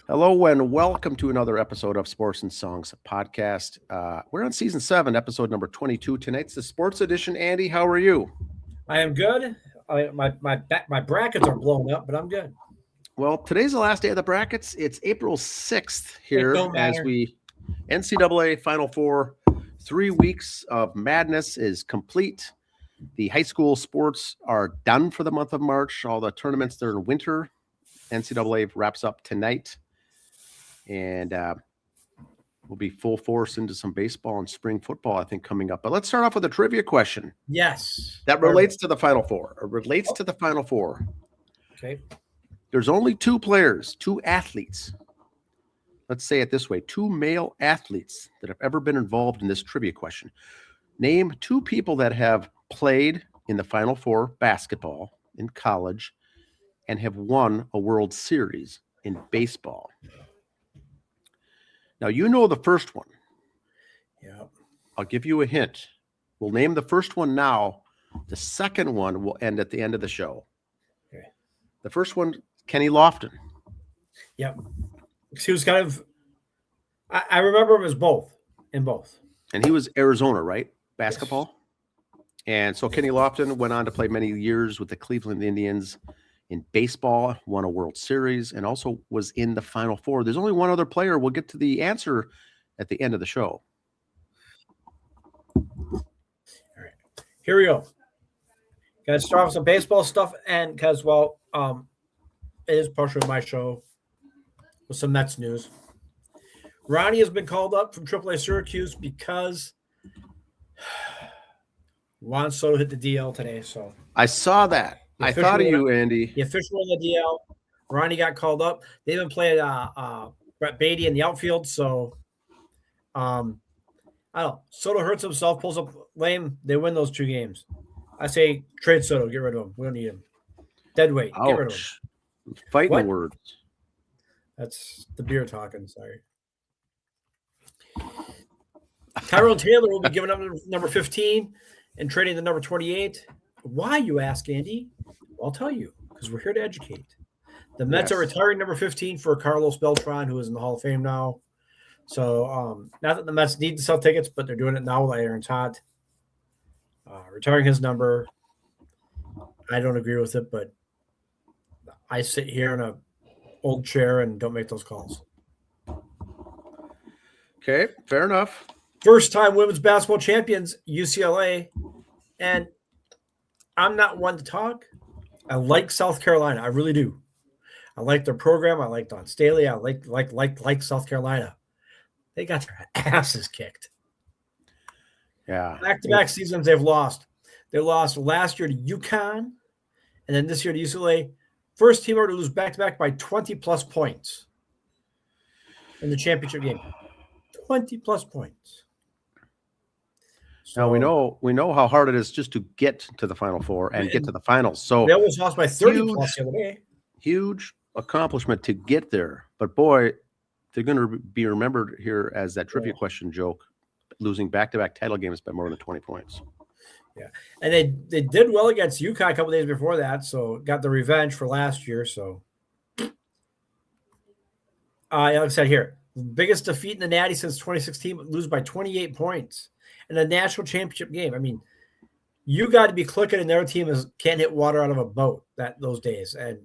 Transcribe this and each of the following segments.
Hello and welcome to another episode of Sports and Songs podcast. We're on season 7, episode number 22. Tonight's the sports edition. Andy, how are you? I am good. My brackets are blown up, but I'm good. Well, today's the last day of the brackets. It's April 6th It here don't as matter. we NCAA Final Four. 3 weeks of madness is complete. The high school sports are done for the month of March. All the tournaments that are in winter, NCAA wraps up tonight. And we'll be full force into some baseball and spring football, I think, coming up. But let's start off with a trivia question. Yes. That relates to the Final Four. It relates to the Final Four. Okay. There's only 2 players, 2 athletes. Let's say it this way, 2 male athletes that have ever been involved in this trivia question. Name 2 people that have played in the Final Four basketball in college and have won a World Series in baseball. Now, you know the first one. Yeah. I'll give you a hint. We'll name the first one now. The second one will end at the end of the show. Okay. The first one, Kenny Lofton. Yep. He was kind of. I remember him as both. And he was Arizona, right? Basketball. Yes. And so Kenny Lofton went on to play many years with the Cleveland Indians in baseball, won a World Series, and also was in the Final Four. There's only one other player. We'll get to the answer at the end of the show. All right. Here we go. Got to start with some baseball stuff, and because, it is partially my show with some Mets news. Ronnie has been called up from AAA Syracuse because Juan Soto hit the DL today. So I saw that. I thought of you, Andy. The official on the DL. Ronnie got called up. They even played Brett Beatty in the outfield. So, I don't know. Soto hurts himself, pulls up lame. They win those 2 games. I say trade Soto. Get rid of him. We don't need him. Dead weight. Ouch. Get rid of him. Fighting words. That's the beer talking. Sorry. Tyrone Taylor will be giving up number 15 and trading the number 28. Why, you ask, Andy? I'll tell you, because we're here to educate. The Mets are retiring number 15 for Carlos Beltran, who is in the Hall of Fame now. So, not that the Mets need to sell tickets, but they're doing it now with Aaron Todd. Retiring his number. I don't agree with it, but I sit here in an old chair and don't make those calls. Okay, fair enough. First-time women's basketball champions, UCLA. And I'm not one to talk. I like South Carolina. I really do. I like their program. I like Don Staley. I like South Carolina. They got their asses kicked. Yeah. Back-to-back seasons they've lost. They lost last year to UConn, and then this year to UCLA. First team ever to lose back-to-back by 20-plus points in the championship game. 20-plus points. So, now we know how hard it is just to get to the Final Four and get to the finals. So they almost lost by 30-plus the other day. Huge accomplishment to get there. But boy, they're going to be remembered here as that trivia question joke, losing back-to-back title games by more than 20 points. Yeah, and they did well against UConn a couple days before that, so got the revenge for last year. So, like I said here, biggest defeat in the Natty since 2016, lose by 28 points in a national championship game. I mean, you got to be clicking, and their team can't hit water out of a boat those days. And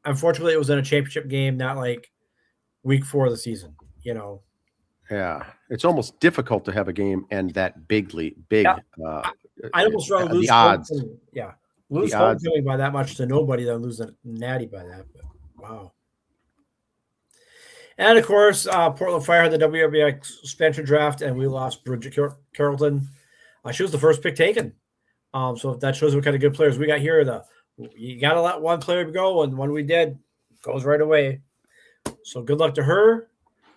unfortunately, it was in a championship game, not like week 4 of the season. Yeah, it's almost difficult to have a game end that big. Yeah. I almost rather lose the odds. Lose homecoming by that much to nobody than lose a Natty by that. But wow. And of course, Portland Fire had the WNBA expansion draft, and we lost Bridget Carrollton. She was the first pick taken. So if that shows what kind of good players we got here. You got to let one player go, and when we did, goes right away. So good luck to her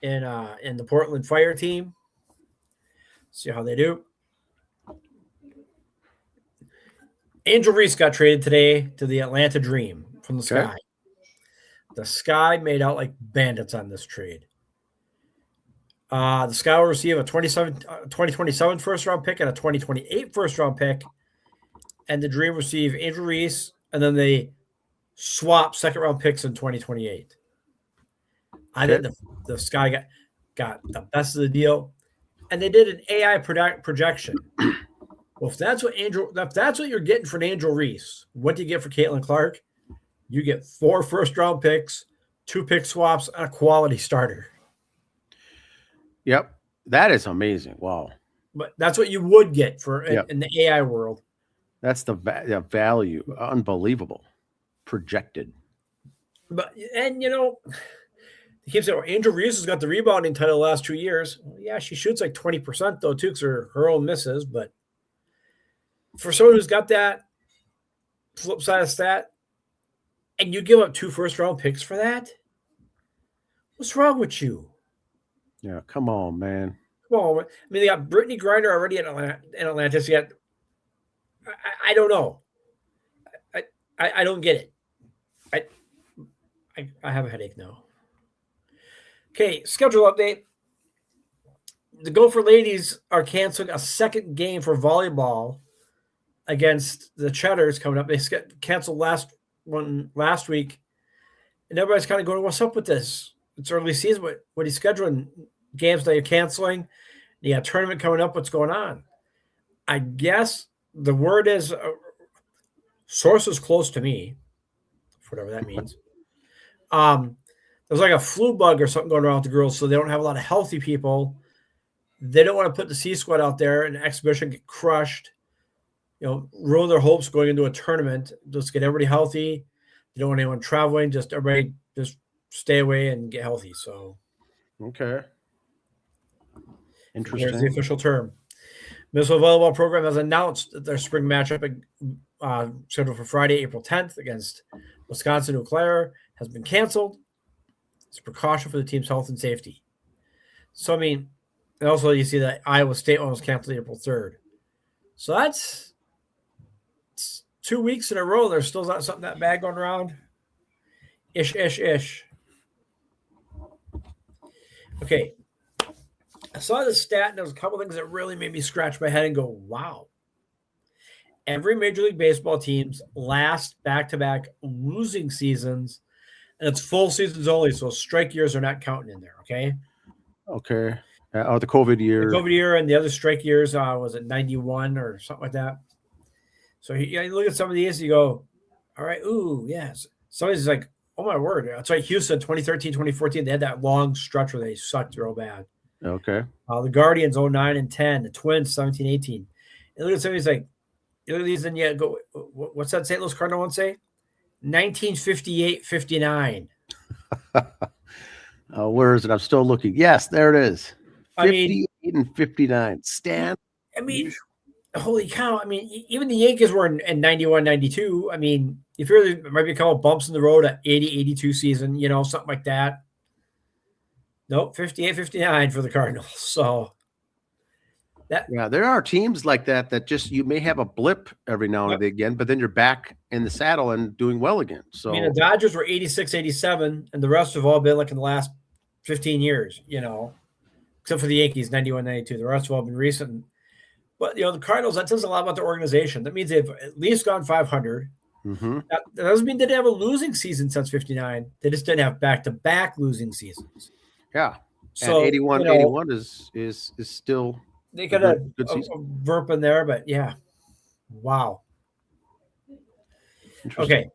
in the Portland Fire team. See how they do. Angel Reese got traded today to the Atlanta Dream from the Sky. The Sky made out like bandits on this trade. The Sky will receive a 2027 first-round pick and a 2028 first-round pick. And the Dream receive Angel Reese, and then they swap second-round picks in 2028. I think the Sky got the best of the deal, and they did an AI projection. Well, if that's what you're getting for an Angel Reese, what do you get for Caitlin Clark? You get 4 first-round picks, 2 pick swaps, and a quality starter. Yep, that is amazing. Wow. But that's what you would get for in the AI world. That's the value. Unbelievable. Projected. But and they keep saying Angel Reese has got the rebounding title the last 2 years. Well, yeah, she shoots like 20% though too, because her own misses. But for someone who's got that flip side of stat, and you give up 2 first-round picks for that, what's wrong with you? Yeah, come on, man. Come on. I mean, they got Brittany Griner already in Atlanta. So I don't know. I don't get it. I have a headache now. Okay, schedule update. The Gopher ladies are canceling a second game for volleyball against the Cheddars coming up. They canceled last week, and everybody's kind of going, "What's up with this? It's early season. What are you scheduling? Games that you're canceling? You got a tournament coming up. What's going on?" I guess the word is sources close to me, whatever that means. There's like a flu bug or something going around with the girls, so they don't have a lot of healthy people. They don't want to put the C squad out there in an exhibition, get crushed, ruin their hopes going into a tournament. Just get everybody healthy. They don't want anyone traveling. Just everybody just stay away and get healthy. So, okay, interesting. Here's the official term. Minnesota volleyball program has announced that their spring matchup scheduled for Friday, April 10th against Wisconsin Eau Claire has been canceled. It's a precaution for the team's health and safety. So, I mean, and also you see that Iowa State one was canceled April 3rd. So that's 2 weeks in a row. There's still not something that bad going around. Ish. Okay. I saw this stat, and there was a couple things that really made me scratch my head and go, wow. Every Major League Baseball team's last back-to-back losing seasons, and it's full seasons only, so strike years are not counting in there, okay? Okay. The COVID year. The COVID year and the other strike years, was it 91 or something like that? So you look at some of these, you go, all right, ooh, yes. Somebody's like, oh, my word. That's right, Houston, 2013, 2014, they had that long stretch where they sucked real bad. Okay. The Guardians, 09 and 10. The Twins, 17, 18. And look at some of these, like, you look at these and you go, what's that St. Louis Cardinal one say? 1958, 59. Where is it? I'm still looking. Yes, there it is. 58 and 59. Stan. I mean, holy cow. I mean, even the Yankees were in 91, 92. I mean, if there might be a couple bumps in the road at 80, 82 season, something like that. Nope, 58, 59 for the Cardinals. So there are teams like that just you may have a blip every now and again, but then you're back in the saddle and doing well again. So I mean, the Dodgers were 86, 87, and the rest have all been like in the last 15 years, except for the Yankees, 91, 92. The rest have all been recent. But, the Cardinals, that tells a lot about their organization. That means they've at least gone 500. Mm-hmm. That doesn't mean they didn't have a losing season since 59. They just didn't have back-to-back losing seasons. Yeah. So and 81 is still they got a verp in there, but yeah. Wow. Okay.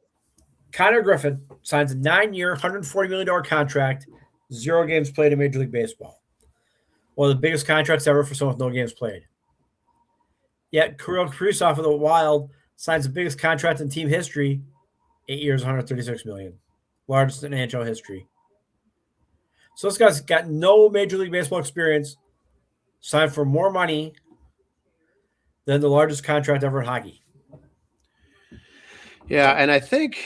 Connor Griffin signs a 9-year, $140 million contract, 0 games played in Major League Baseball. One of the biggest contracts ever for someone with no games played. Yet Kirill Kaprizov of the Wild signs the biggest contract in team history, 8 years, $136 million. Largest in NHL history. So this guy's got no Major League Baseball experience, signed for more money than the largest contract ever in hockey. Yeah, and I think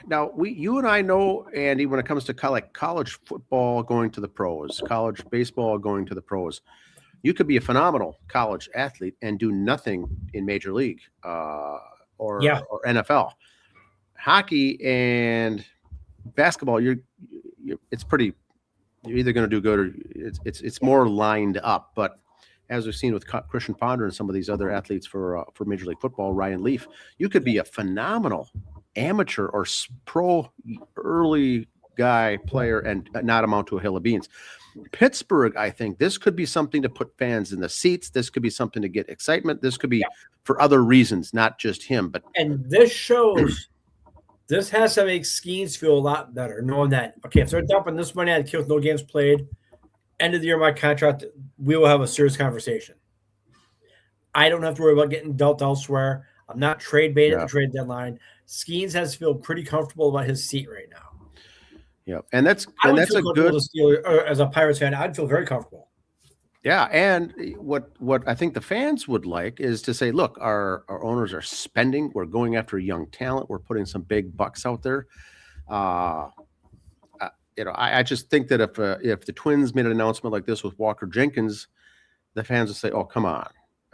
now you and I know, Andy, when it comes to college football going to the pros, college baseball going to the pros, you could be a phenomenal college athlete and do nothing in Major League or NFL. Hockey and basketball, it's pretty. You're either going to do good or it's more lined up. But as we've seen with Christian Ponder and some of these other athletes for Major League Football, Ryan Leaf, you could be a phenomenal amateur or pro early guy, player, and not amount to a hill of beans. Pittsburgh, I think this could be something to put fans in the seats. This could be something to get excitement. This could be for other reasons, not just him. But this shows this has to make Skeens feel a lot better, knowing that, okay, if they're dumping this money at the kid with no games played, end of the year, my contract, we will have a serious conversation. I don't have to worry about getting dealt elsewhere. I'm not trade bait at the trade deadline. Skeens has to feel pretty comfortable about his seat right now. Yeah, and that's a good as a Pirates fan. I'd feel very comfortable. Yeah, and what I think the fans would like is to say, look, our owners are spending. We're going after young talent. We're putting some big bucks out there. I just think that if the Twins made an announcement like this with Walker Jenkins, the fans would say, oh, come on.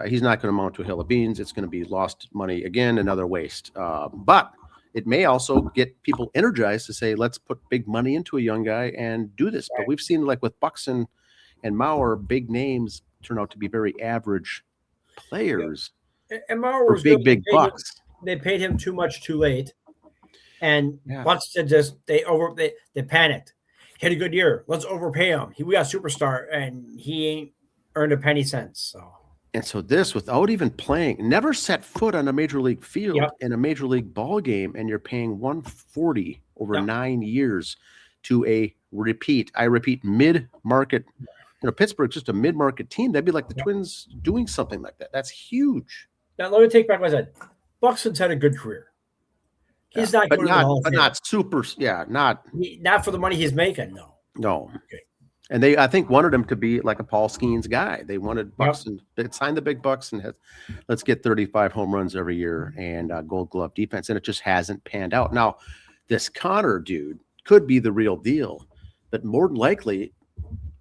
He's not going to amount to a hill of beans. It's going to be lost money again, another waste. But it may also get people energized to say, let's put big money into a young guy and do this. But we've seen, like with Buxton and Mauer, big names turn out to be very average players. And Mauer was big bucks. They paid him too much too late. And Buxton they panicked. He had a good year. Let's overpay him. We got a superstar, and he ain't earned a penny since. So this, without even playing, never set foot on a major league field in a major league ball game, and you're paying $140 over 9 years to a I repeat, mid-market. Pittsburgh's just a mid-market team. That'd be like the Twins doing something like that. That's huge. Now let me take back what I said. Buxton's had a good career. He's not, but not super. Yeah, not for the money he's making. No. Okay. And I think, wanted him to be like a Paul Skeens guy. They wanted Buxton to sign the big bucks and let's get 35 home runs every year and Gold Glove defense. And it just hasn't panned out. Now, this Connor dude could be the real deal, but more than likely,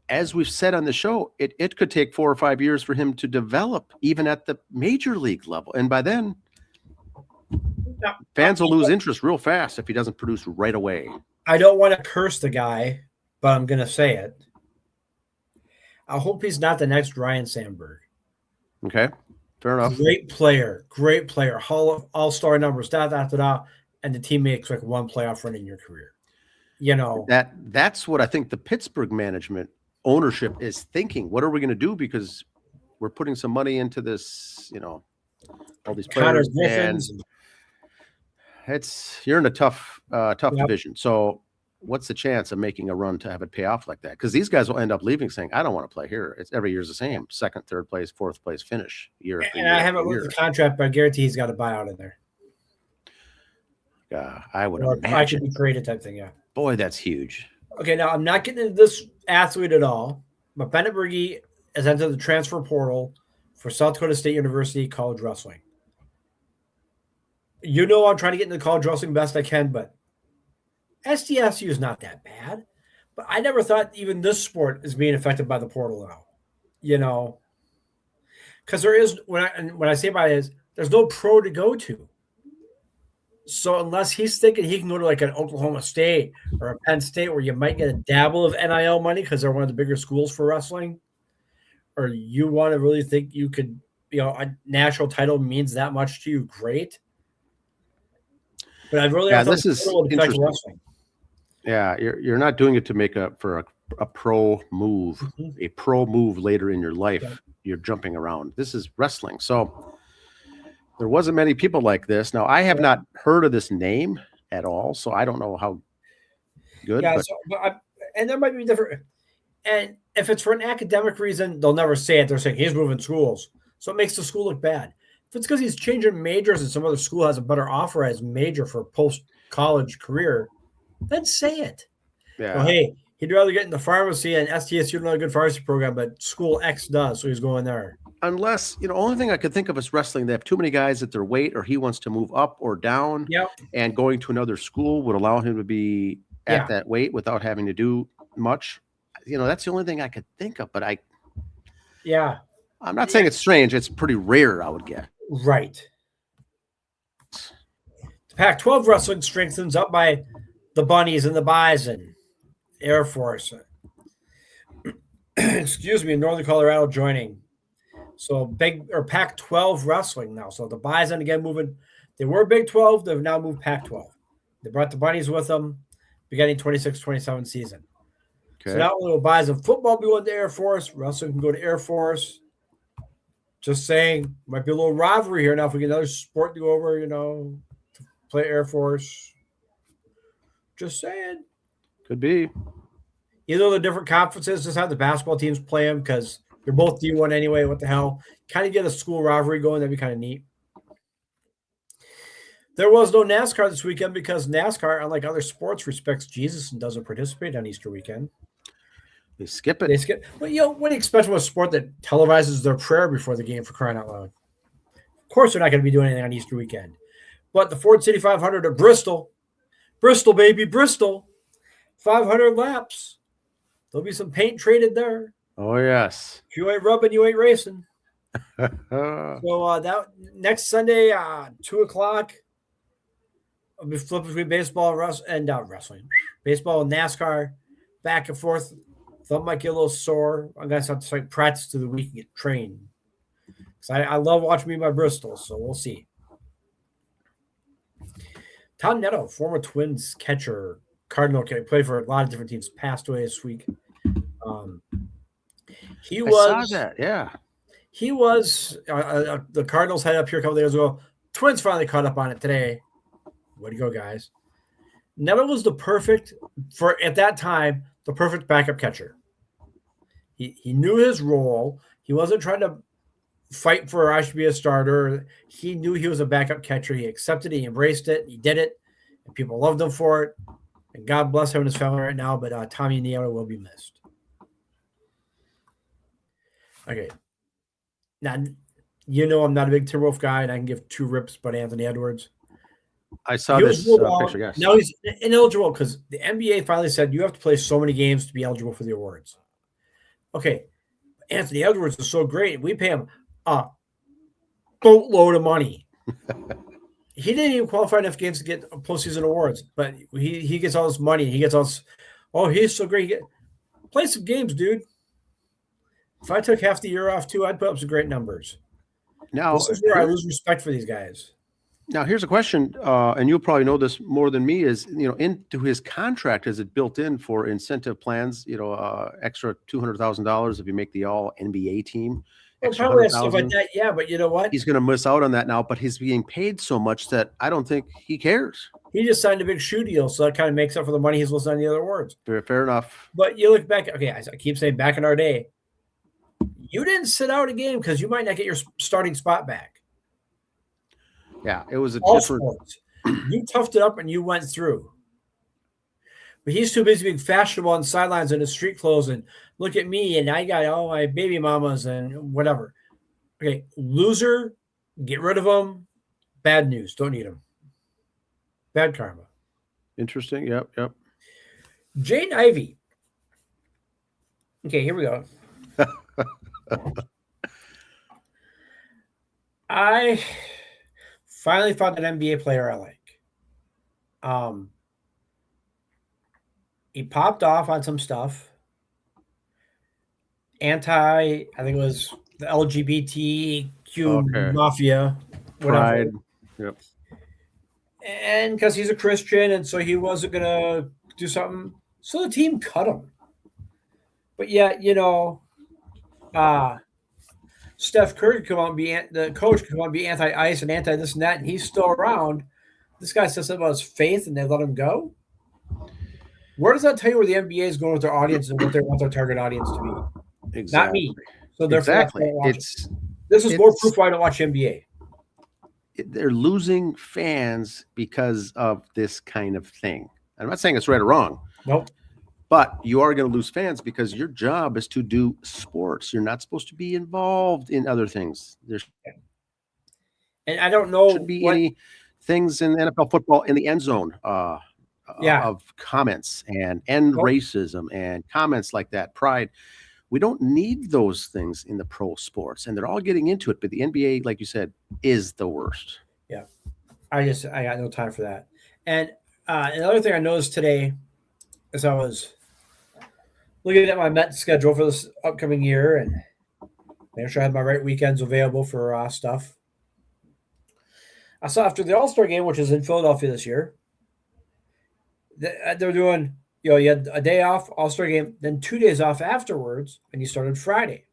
as we've said on the show, it could take 4 or 5 years for him to develop, even at the major league level. And by then, fans will lose interest real fast if he doesn't produce right away. I don't want to curse the guy, but I'm going to say it. I hope he's not the next Ryan Sandberg. Okay, fair enough. Great player, all-star numbers, and the team makes like one playoff run in your career. That's what I think the Pittsburgh management ownership is thinking. What are we going to do? Because we're putting some money into this, all these players, and you're in a tough division. So what's the chance of making a run to have it pay off like that? Because these guys will end up leaving saying, I don't want to play here. It's every year's the same. Second, third place, fourth place finish year after year. And I haven't looked at the contract, but I guarantee he's got a buyout in there. I would imagine. I should be created type thing, Boy, that's huge. Okay, now I'm not getting into this athlete at all, but Bennett Berge has entered the transfer portal for South Dakota State University college wrestling. I'm trying to get into college wrestling best I can, but SDSU is not that bad. But I never thought even this sport is being affected by the portal now. Because there is, when I say by it is, there's no pro to go to. So unless he's thinking he can go to like an Oklahoma State or a Penn State where you might get a dabble of NIL money because they're one of the bigger schools for wrestling, or you want to really think you could, a national title means that much to you, great. But I'd really this is interesting. Wrestling. Yeah, you're not doing it to make up for a pro move, a pro move later in your life. Yeah. You're jumping around. This is wrestling. So there wasn't many people like this. Now, I have not heard of this name at all, so I don't know how good. Yeah, and there might be different. And if it's for an academic reason, they'll never say it. They're saying he's moving schools. So it makes the school look bad. If it's because he's changing majors and some other school has a better offer as major for post-college career, then say it. Yeah. Well, hey, he'd rather get into pharmacy, and STSU not a good pharmacy program, but school X does, so he's going there. Unless, only thing I could think of is wrestling. They have too many guys at their weight, or he wants to move up or down. Yep. And going to another school would allow him to be at that weight without having to do much. That's the only thing I could think of. But I'm not saying it's strange. It's pretty rare, I would guess. Right. The Pac-12 wrestling strengthens up by the Bunnies and the Bison, Air Force. Excuse me, Northern Colorado joining. So Pac-12 wrestling now. So the Bison again moving. They were Big 12. They've now moved Pac-12. They brought the Bunnies with them. beginning 26-27 season. Okay. So that one will buy some football. Be going to Air Force. Wrestling can go to Air Force. Just saying, might be a little rivalry here now if we get another sport to go over. To play Air Force. Just saying. Could be. Either the different conferences, just have the basketball teams play them because they're both D1 anyway. What the hell? Kind of get a school rivalry going. That'd be kind of neat. There was no NASCAR this weekend because NASCAR, unlike other sports, respects Jesus and doesn't participate on Easter weekend. They skip it. They skip. Well, what do you expect from a sport that televises their prayer before the game, for crying out loud? Of course, they're not going to be doing anything on Easter weekend. But the Ford City 500 at Bristol, baby, Bristol, 500 laps. There'll be some paint traded there. Oh, yes. If you ain't rubbing, you ain't racing. So that next Sunday, 2:00, I'll be flipping between baseball and wrestling. Baseball and NASCAR, back and forth. Thumb might get a little sore. I'm going to have to practice through the week and get trained. Because I love watching me by Bristol, so we'll see. Tom Netto, former Twins catcher, Cardinal, played for a lot of different teams, passed away this week. I saw that, yeah. He was the Cardinals had up here a couple of days ago. Twins finally caught up on it today. Way to go, guys. Netto was at that time, the perfect backup catcher. He knew his role. He wasn't trying to fight for I should be a starter. He knew he was a backup catcher. He accepted it. He embraced it. He did it. And people loved him for it. And God bless him and his family right now. But Tommy Netto will be missed. Okay. Now, I'm not a big Timberwolf guy, and I can give two rips about Anthony Edwards. I saw this picture, yes. Now he's ineligible because the NBA finally said you have to play so many games to be eligible for the awards. Okay, Anthony Edwards is so great. We pay him a boatload of money. He didn't even qualify enough games to get postseason awards, but he gets all this money. He gets all this, he's so great. Play some games, dude. If I took half the year off too, I'd put up some great numbers. Now, this is where I lose respect for these guys. Now, here's a question, and you'll probably know this more than me, is, into his contract, is it built in for incentive plans, extra $200,000 if you make the all NBA team? Well, probably stuff like that, yeah, but you know what? He's going to miss out on that now, but he's being paid so much that I don't think he cares. He just signed a big shoe deal, so that kind of makes up for the money he's listening on the other awards. Fair enough. But you look back, okay, I keep saying back in our day, you didn't sit out a game because you might not get your starting spot back. Yeah, it was All different. Sports. You toughed it up and you went through. But he's too busy being fashionable on sidelines in his street clothes and look at me and I got all my baby mamas and whatever. Okay, loser, get rid of them. Bad news, don't need them. Bad karma. Interesting. Yep. Jane Ivey. Okay, here we go. I finally found an NBA player I like. He popped off on some stuff. I think it was the LGBTQ mafia. Whatever. Pride. Yep. And because he's a Christian, and so he wasn't going to do something. So the team cut him. But yeah, Steph Curry could come out and the coach could come out and be anti-ice and anti-this and that, and he's still around. This guy says something about his faith, and they let him go. Where does that tell you where the NBA is going with their audience and what they want their target audience to be? Exactly. Not me. So therefore, this is more proof why I don't watch NBA. They're losing fans because of this kind of thing. I'm not saying it's right or wrong. Nope. But you are going to lose fans because your job is to do sports. You're not supposed to be involved in other things. And I don't know should be any things in NFL football in the end zone of comments and racism and comments like that. Pride. We don't need those things in the pro sports, and they're all getting into it. But the NBA, like you said, is the worst. Yeah, I got no time for that. And another thing I noticed today, as I was looking at my Met schedule for this upcoming year and making sure I had my right weekends available for stuff. I saw after the All-Star game, which is in Philadelphia this year, they're doing, you had a day off, All-Star game, then 2 days off afterwards, and you started Friday.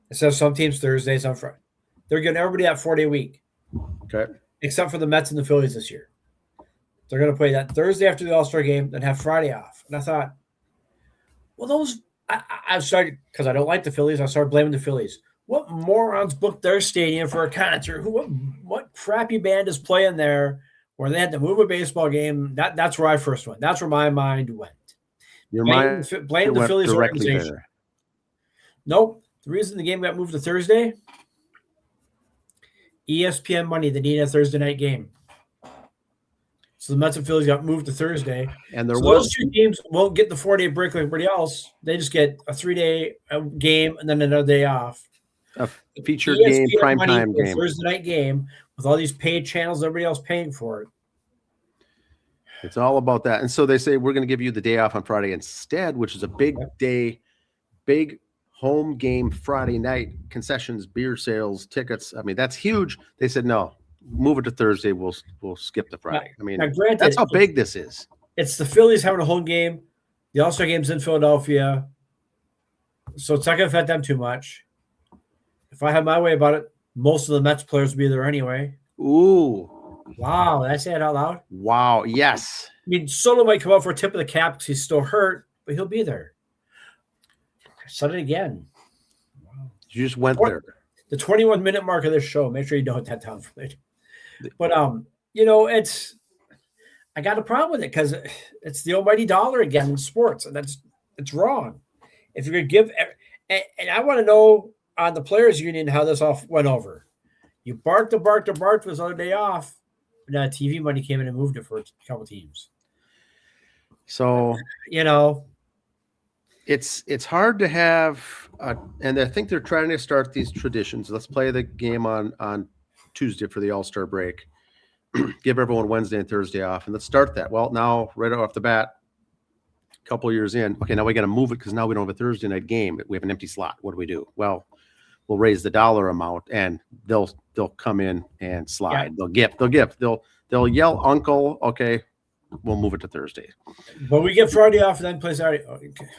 Instead of some teams Thursdays on Friday. They're giving everybody that 4-day week. Okay. Except for the Mets and the Phillies this year. They're going to play that Thursday after the All-Star game, then have Friday off. And I thought, well, I started, because I don't like the Phillies, I started blaming the Phillies. What morons booked their stadium for a concert? What crappy band is playing there where they had to move a baseball game? That's where I first went. That's where my mind went. Blame the Phillies organization. there. Nope. The reason the game got moved to Thursday, ESPN money, they need a Thursday night game. So the Mets and Phillies got moved to Thursday. And those two teams won't get the 4-day break like everybody else. They just get a 3-day game and then another day off. A featured game, primetime game. Thursday night game with all these paid channels, everybody else paying for it. It's all about that. And so they say, we're going to give you the day off on Friday instead, which is a big day, big home game Friday night, concessions, beer sales, tickets. I mean, that's huge. They said, no, move it to Thursday. We'll skip the Friday. I mean, granted, that's how big this is. It's the Phillies having a home game. The All-Star game's in Philadelphia. So it's not going to affect them too much. If I had my way about it, most of the Mets players would be there anyway. Ooh. Wow. Did I say it out loud? Wow. Yes. I mean, Soto might come out for a tip of the cap because he's still hurt, but he'll be there. I said it again. Wow. You just went there. The 21-minute mark of this show. Make sure you note that down for later. But, I got a problem with it because it's the almighty dollar again in sports, and it's wrong. If you're going to give – and I want to know – on the players' union, how this all went over. You barked for this other day off, and now TV money came in and moved it for a couple teams. So, it's hard to have, and I think they're trying to start these traditions. Let's play the game on Tuesday for the All-Star break. Give everyone Wednesday and Thursday off, and let's start that. Well, now, right off the bat, a couple of years in, okay, now we got to move it because now we don't have a Thursday night game. We have an empty slot. What do we do? Well, we'll raise the dollar amount, and they'll come in and slide. Yeah. They'll yell, "Uncle!" Okay, we'll move it to Thursday. But we get Friday off, and then play Saturday. Okay, whatever.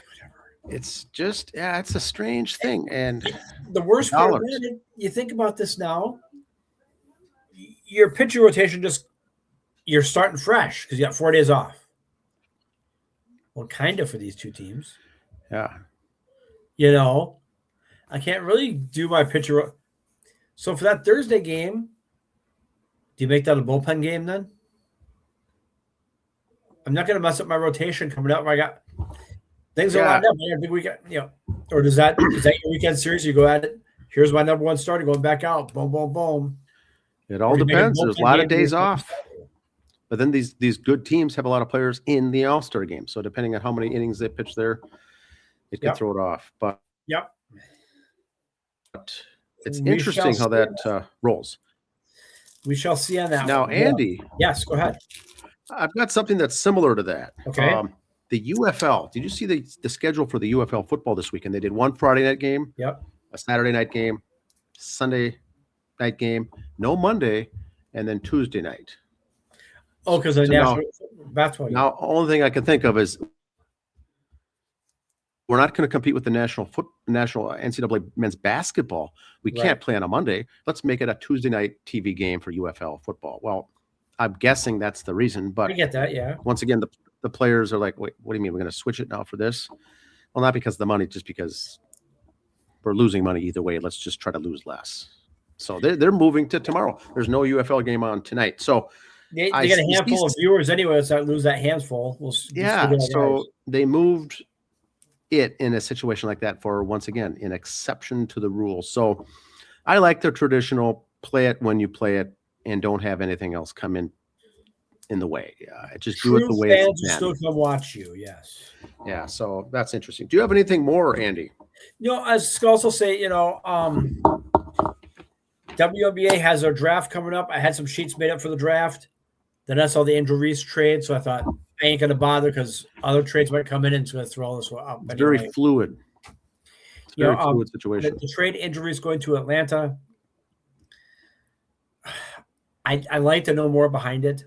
It's just, it's a strange thing. And the worst part, you think about this now. Your pitcher rotation you're starting fresh because you got 4 days off. Well, kind of for these two teams. Yeah. I can't really do my pitcher. So for that Thursday game, do you make that a bullpen game then? I'm not going to mess up my rotation coming up where I got things are lined up. I think we got, or is that your weekend series? You go at it. Here's my number one starter going back out. Boom, boom, boom. It all depends. There's a lot of days off. But then these good teams have a lot of players in the All-Star game. So depending on how many innings they pitch there, it can throw it off. But it's interesting how that rolls. We shall see on that. Now, Andy. Yes, go ahead. I've got something that's similar to that. Okay. The UFL. Did you see the schedule for the UFL football this weekend? They did one Friday night game, a Saturday night game, Sunday night game, no Monday, and then Tuesday night. Oh, because the national basketball. Now, only thing I can think of is we're not going to compete with the national NCAA men's basketball. We can't play on a Monday. Let's make it a Tuesday night TV game for UFL football. Well, I'm guessing that's the reason. But I get that, yeah. Once again, the players are like, wait, what do you mean we're going to switch it now for this? Well, not because of the money, just because we're losing money either way. Let's just try to lose less. So they're moving to tomorrow. There's no UFL game on tonight. So they got a handful of viewers anyway, so lose that handful. So they moved it in a situation like that for, once again, an exception to the rules. So I like the traditional play it when you play it and don't have anything else come in the way. Just do it the way fans will still come watch you. Yes. Yeah. So that's interesting. Do you have anything more, Andy? I was also say, WNBA has their draft coming up. I had some sheets made up for the draft. Then I saw the Angel Reese trade, so I thought I ain't going to bother because other trades might come in and it's going to throw all this up. It's very fluid. It's a very fluid situation. The trade Angel Reese going to Atlanta, I like to know more behind it.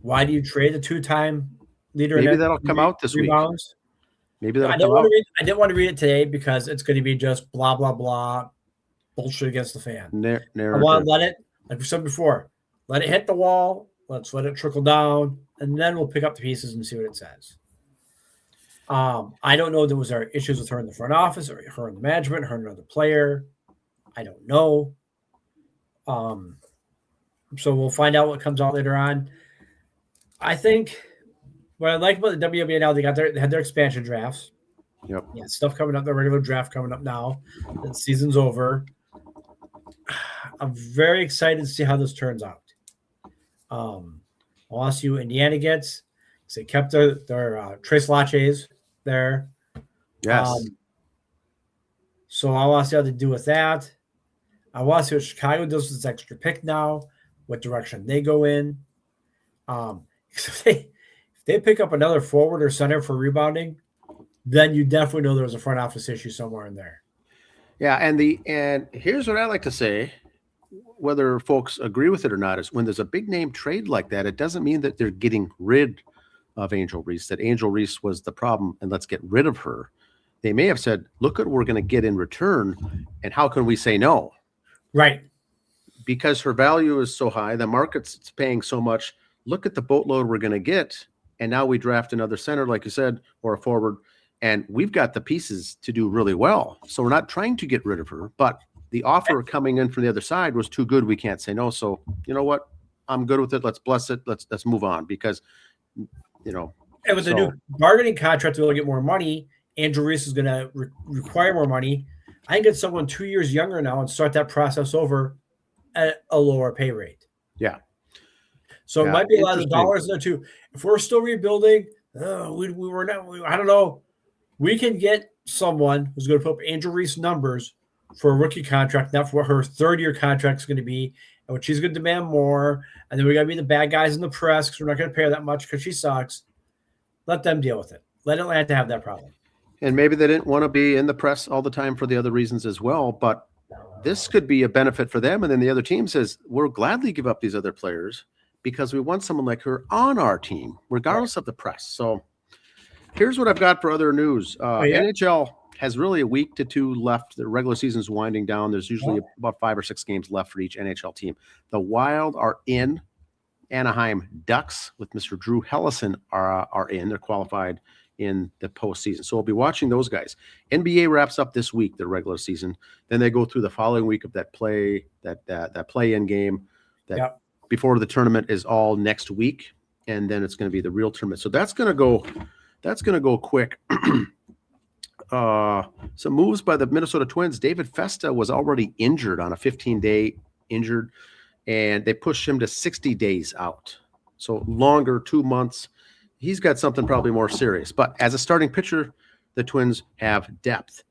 Why do you trade the two-time Leader Maybe in that'll come out this week. rebounds. Maybe that'll I didn't come want out. to read. I didn't want to read it today because it's going to be just blah blah blah bullshit against the fan. I want to let it, like we said before, let it hit the wall. Let's let it trickle down, and then we'll pick up the pieces and see what it says. I don't know if there was issues with her in the front office or her in the management, her and another player. I don't know. So we'll find out what comes out later on. I think what I like about the WNBA now, they had their expansion drafts. Yep. Yeah, stuff coming up, the regular draft coming up now. The season's over. I'm very excited to see how this turns out. I want to see what Indiana gets. They kept their Trace Laches there. Yes. So I want to see how they do with that. I want to see what Chicago does with this extra pick now, what direction they go in. If they pick up another forward or center for rebounding, then you definitely know there's a front office issue somewhere in there. Yeah, and here's what I like to say, whether folks agree with it or not, is when there's a big name trade like that, it doesn't mean that they're getting rid of Angel Reese, that Angel Reese was the problem and let's get rid of her. They may have said, look at what we're going to get in return, and how can we say no? Right. Because her value is so high, the market's paying so much. Look at the boatload we're going to get, and now we draft another center, like you said, or a forward, and we've got the pieces to do really well. So we're not trying to get rid of her, but the offer coming in from the other side was too good. We can't say no. So you know what? I'm good with it. Let's bless it. Let's move on, because And with the new bargaining contract, we'll get more money. Angel Reese is going to require more money. I can get someone 2 years younger now and start that process over at a lower pay rate. Yeah. So it might be a lot of dollars there too. If we're still rebuilding, we were not. I don't know. We can get someone who's going to put up Angel Reese numbers for a rookie contract, not for what her third-year contract is going to be, and what she's going to demand more. And then we got to be the bad guys in the press because we're not going to pay her that much because she sucks. Let them deal with it. Let Atlanta have that problem. And maybe they didn't want to be in the press all the time for the other reasons as well, but this could be a benefit for them. And then the other team says, we'll gladly give up these other players because we want someone like her on our team, regardless of the press. So here's what I've got for other news. NHL has really a week to two left. The regular season's winding down. There's usually about 5 or 6 games left for each NHL team. The Wild are in. Anaheim Ducks with Mr. Drew Hellison are in. They're qualified in the postseason. So we'll be watching those guys. NBA wraps up this week, their regular season. Then they go through the following week of that play-in game before the tournament is all next week. And then it's going to be the real tournament. So that's going to go quick. Some moves by the Minnesota Twins. David Festa was already injured on a 15-day injured, and they pushed him to 60 days out. So longer, 2 months. He's got something probably more serious. But as a starting pitcher, the Twins have depth.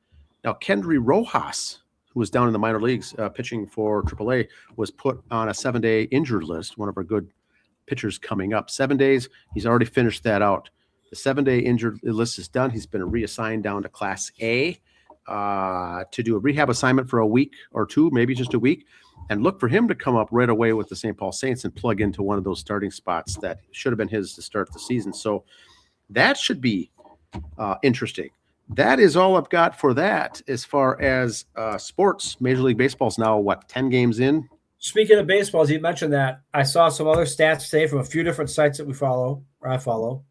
Now, Kendry Rojas, who was down in the minor leagues pitching for AAA, was put on a 7-day injured list, one of our good pitchers coming up. 7 days, he's already finished that out. The 7-day injured list is done. He's been reassigned down to Class A to do a rehab assignment for a week or two, maybe just a week, and look for him to come up right away with the St. Paul Saints and plug into one of those starting spots that should have been his to start the season. So that should be interesting. That is all I've got for that as far as sports. Major League Baseball's now, 10 games in? Speaking of baseball, as you mentioned that, I saw some other stats today from a few different sites that I follow.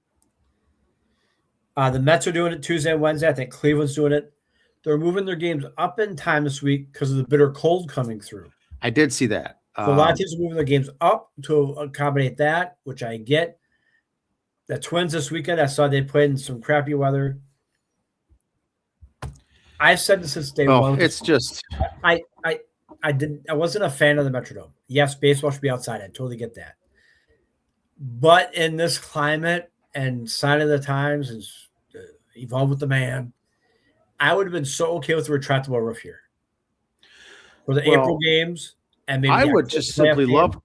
The Mets are doing it Tuesday and Wednesday. I think Cleveland's doing it. They're moving their games up in time this week because of the bitter cold coming through. I did see that. So a lot of teams are moving their games up to accommodate that, which I get. The Twins this weekend, I saw they played in some crappy weather. I've said this since day one. It's just I wasn't a fan of the Metrodome. Yes, baseball should be outside. I totally get that. But in this climate and sign of the times is evolve with the man, I would have been so okay with the retractable roof here for the April games. And maybe I would just simply love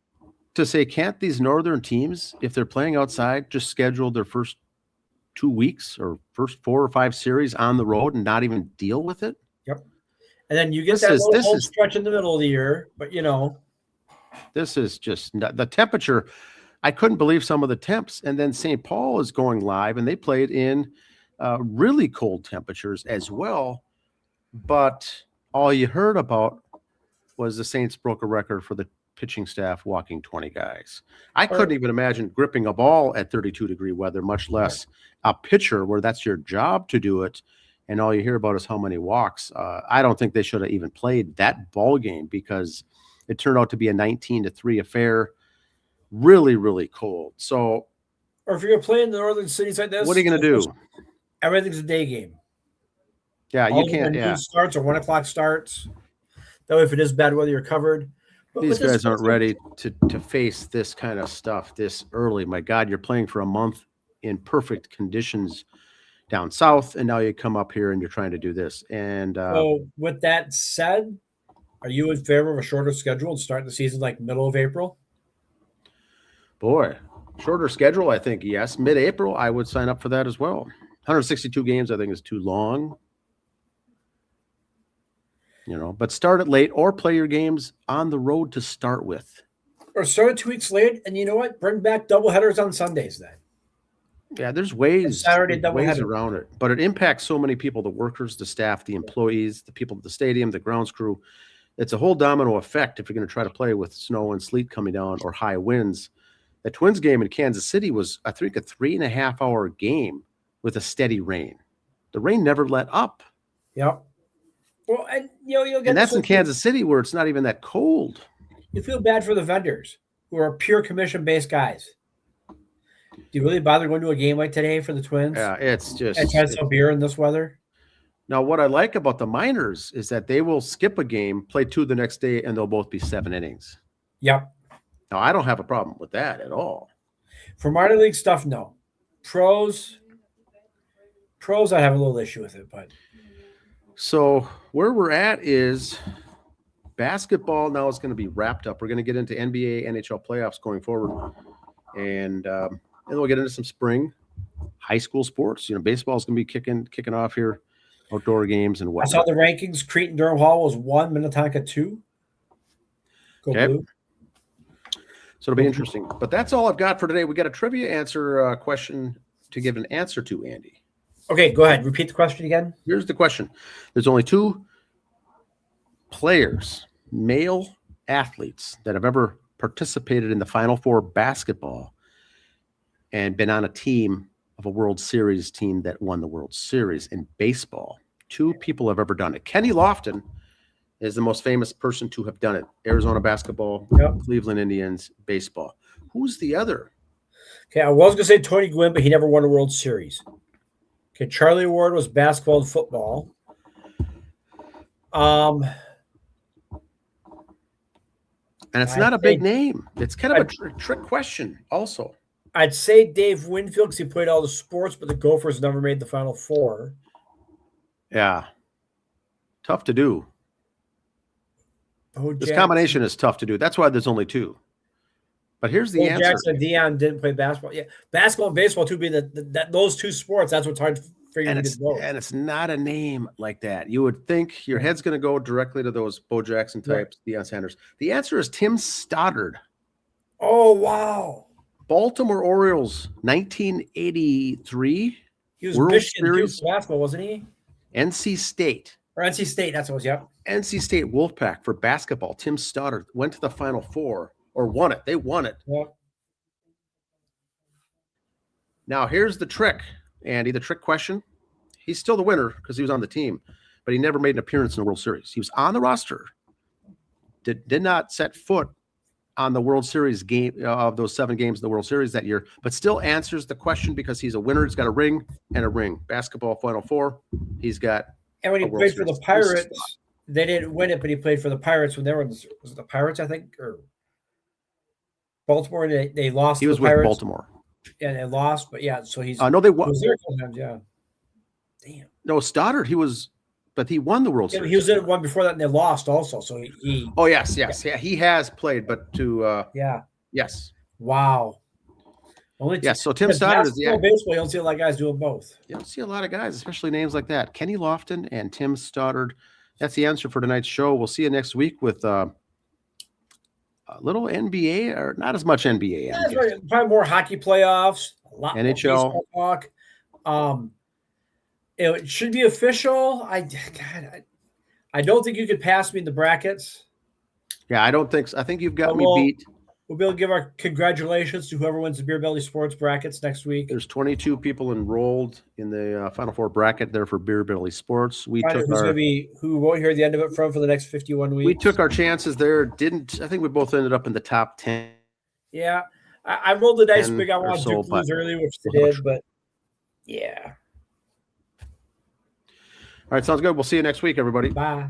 to say, can't these northern teams, if they're playing outside, just schedule their first 2 weeks or first 4 or 5 series on the road and not even deal with it? Yep. And then you get that stretch in the middle of the year, but this is just the temperature. I couldn't believe some of the temps. And then St. Paul is going live, and they played in really cold temperatures as well. But all you heard about was the Saints broke a record for the pitching staff walking 20 guys. I couldn't even imagine gripping a ball at 32-degree weather, much less a pitcher where that's your job to do it. And all you hear about is how many walks. I don't think they should have even played that ball game because it turned out to be a 19-3 affair. Really, really cold. So, or if you're going to play in the northern cities like this, what are you going to do? Everything's a day game. Yeah, all you can't. Noon starts or 1 o'clock starts. That way, if it is bad weather, you're covered. But these guys aren't ready to face this kind of stuff this early. My God, you're playing for a month in perfect conditions down south, and now you come up here and you're trying to do this. And so, with that said, are you in favor of a shorter schedule and starting the season like middle of April? Boy, shorter schedule, I think, yes. Mid-April, I would sign up for that as well. 162 games, I think, is too long. But start it late or play your games on the road to start with. Or start it 2 weeks late, and you know what? Bring back doubleheaders on Sundays then. Yeah, there's ways doubleheader around it. But it impacts so many people, the workers, the staff, the employees, the people at the stadium, the grounds crew. It's a whole domino effect if you're going to try to play with snow and sleet coming down or high winds. The Twins game in Kansas City was, I think, a 3.5-hour game with a steady rain. The rain never let up. Yep. Well, and you'll get, and that's in Kansas City where it's not even that cold. You feel bad for the vendors who are pure commission-based guys. Do you really bother going to a game like today for the Twins? Yeah, it's just. And try to sell beer in this weather. Now, what I like about the minors is that they will skip a game, play 2 the next day, and they'll both be 7 innings. Yep. Now, I don't have a problem with that at all. For minor league stuff, no. Pros, I have a little issue with it, but. So where we're at is basketball now is going to be wrapped up. We're going to get into NBA, NHL playoffs going forward. And then we'll get into some spring high school sports. Baseball is going to be kicking off here, outdoor games and whatnot. I saw the rankings. Creighton Durham Hall was 1, Minnetonka 2. Go Blue. So it'll be interesting. But that's all I've got for today. We got a trivia answer question to give an answer to, Andy. Okay, go ahead. Repeat the question again. Here's the question. There's only 2 players, male athletes, that have ever participated in the Final Four basketball and been on a team of a World Series team that won the World Series in baseball. 2 people have ever done it. Kenny Lofton is the most famous person to have done it. Arizona basketball, Cleveland Indians baseball. Who's the other? Okay, I was going to say Tony Gwynn, but he never won a World Series. Okay, Charlie Ward was basketball and football. And it's not a big name. It's kind of a trick question also. I'd say Dave Winfield because he played all the sports, but the Gophers never made the Final Four. Yeah. Tough to do. Bo this combination is tough to do. That's why there's only 2. But here's the answer. Jackson and Dion didn't play basketball. Yeah, basketball and baseball too. Being those 2 sports, that's what's hard to figure out. And it's not a name like that. You would think your head's going to go directly to those Bo Jackson types, Deion Sanders. The answer is Tim Stoddard. Oh wow! Baltimore Orioles, 1983. He was World Series basketball, wasn't he? NC State. Or NC State. That's what it was. Yep. NC State Wolfpack for basketball. Tim Stoddard went to the Final Four. Or won it. They won it. Yep. Now, here's the trick, Andy, the trick question. He's still the winner because he was on the team, but he never made an appearance in the World Series. He was on the roster, did not set foot on the World Series game of those 7 games in the World Series that year, but still answers the question because he's a winner. He's got a ring and a ring. Basketball Final Four. He's got. And when he played for the Pirates, they didn't win it, but he played for the Pirates when they were in was it the Pirates, I think, or Baltimore. They lost. He was with Baltimore. Yeah, they lost, but yeah, so he's. No, they won. He was there a couple times, yeah. Damn. No, Stoddard. He was. But he won the World Series. He was in one before that, and they lost also. So he. Oh yes. Yeah, he has played, but to. Yeah. Yes. Wow. Only yes. So Tim Stoddard is the baseball. You don't see a lot of guys doing both. You don't see a lot of guys, especially names like that. Kenny Lofton and Tim Stoddard. That's the answer for tonight's show. We'll see you next week with a little NBA, or not as much NBA. Yeah, I'm that's guessing. right. Probably more hockey playoffs, a lot more NHL. baseball talk. It should be official. I don't think you could pass me in the brackets. Yeah, I don't think so. I think you've got But me beat. We'll be able to give our congratulations to whoever wins the Beer Belly Sports brackets next week. There's 22 people enrolled in the Final Four bracket there for Beer Belly Sports. We took who won't hear the end of it for the next 51 weeks. We took our chances there. I think we both ended up in the top 10. Yeah, I rolled the dice big. I wanted so, to lose early, which they did, but yeah. All right, sounds good. We'll see you next week, everybody. Bye.